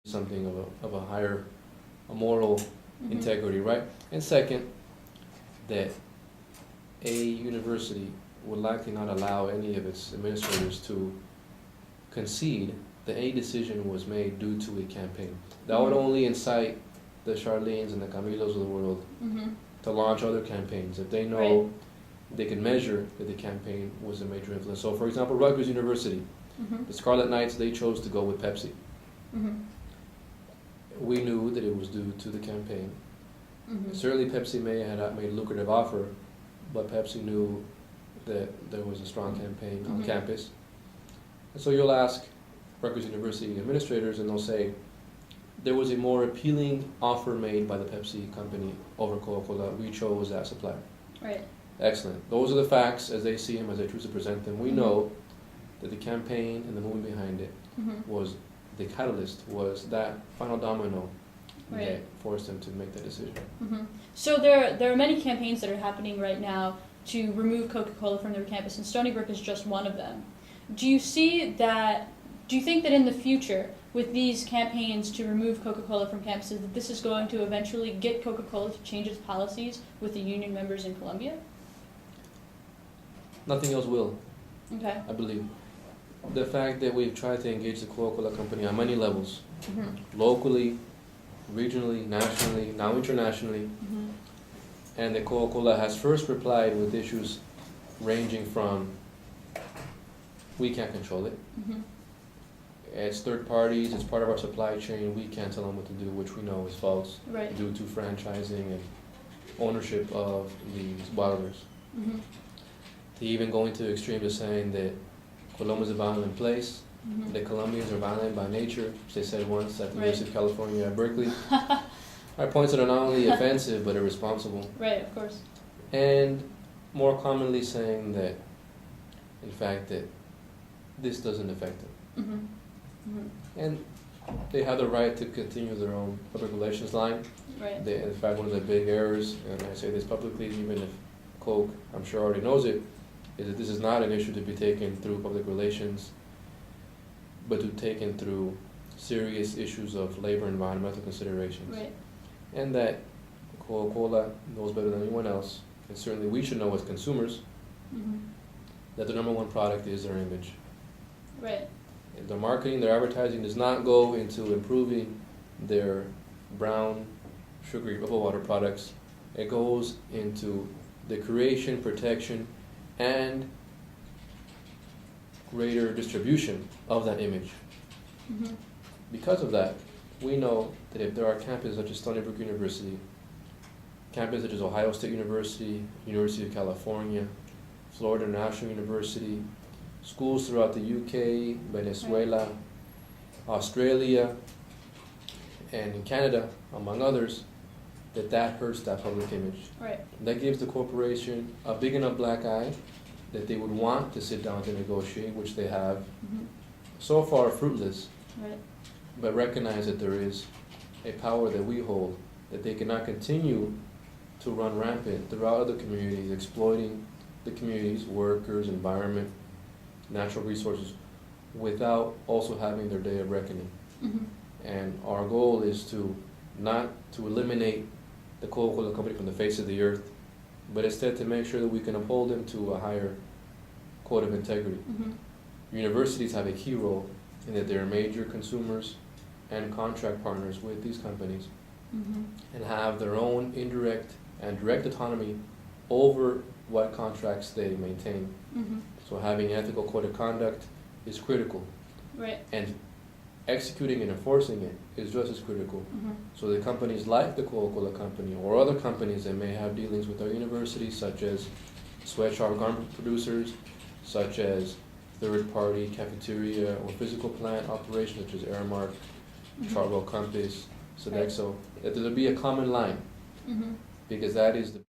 something of a higher a moral integrity, right? And second, that a university would likely not allow any of its administrators to concede that any decision was made due to a campaign. That would only incite the Charlene's and the Camilos of the world to launch other campaigns if they know they can measure that the campaign was a major influence. So, for example, Rutgers University, the Scarlet Knights, they chose to go with Pepsi. We knew that it was due to the campaign. Certainly Pepsi may have not made a lucrative offer, but Pepsi knew that there was a strong campaign on campus. And so you'll ask Rutgers University administrators and they'll say, there was a more appealing offer made by the Pepsi company over Coca Cola. We chose that supplier. Right. Excellent. Those are the facts as they see them, as they choose to present them. We know that the campaign and the movement behind it was the catalyst, was that final domino that forced them to make that decision. So there are many campaigns that are happening right now to remove Coca-Cola from their campus, and Stony Brook is just one of them. Do you think that in the future, with these campaigns to remove Coca-Cola from campuses, that this is going to eventually get Coca-Cola to change its policies with the union members in Colombia? Nothing else will, Okay. I believe. The fact that we've tried to engage the Coca-Cola company on many levels, locally, regionally, nationally, now internationally, and that Coca-Cola has first replied with issues ranging from, we can't control it. It's third parties, it's part of our supply chain, we can't tell them what to do, which we know is false, due to franchising and ownership of these bottlers. To even going to the extreme of saying that Colombia is a violent place, that Colombians are violent by nature, which they said once at the University of California at Berkeley. Are points that are not only offensive but irresponsible. Right, of course. And more commonly saying that, in fact, that this doesn't affect them. And they have the right to continue their own public relations line. They, in fact, one of the big errors, and I say this publicly, even if Coke, I'm sure, already knows it, is that this is not an issue to be taken through public relations, but to be taken through serious issues of labor and environmental considerations. And that Coca-Cola knows better than anyone else, and certainly we should know as consumers, that the number one product is their image. And their marketing, their advertising does not go into improving their brown, sugary bubble water products. It goes into the creation, protection, and greater distribution of that image. Because of that, we know that if there are campuses such as Stony Brook University, campuses such as Ohio State University, University of California, Florida National University, schools throughout the UK, Venezuela, Australia, and in Canada, among others, that hurts that public image. That gives the corporation a big enough black eye that they would want to sit down to negotiate, which they have. So far fruitless, but recognize that there is a power that we hold, that they cannot continue to run rampant throughout other communities, exploiting the communities, workers, environment, natural resources, without also having their day of reckoning. And our goal is to not to eliminate the Coca-Cola company from the face of the earth, but instead to make sure that we can uphold them to a higher code of integrity. Universities have a key role in that they're major consumers and contract partners with these companies, and have their own indirect and direct autonomy over what contracts they maintain. So having an ethical code of conduct is critical. And executing and enforcing it is just as critical. So the companies like the Coca-Cola company or other companies that may have dealings with our universities, such as sweatshop garment producers, such as third-party cafeteria or physical plant operations, such as Airmark, Chartwell Compass, Sodexo, that there will be a common line, because that is the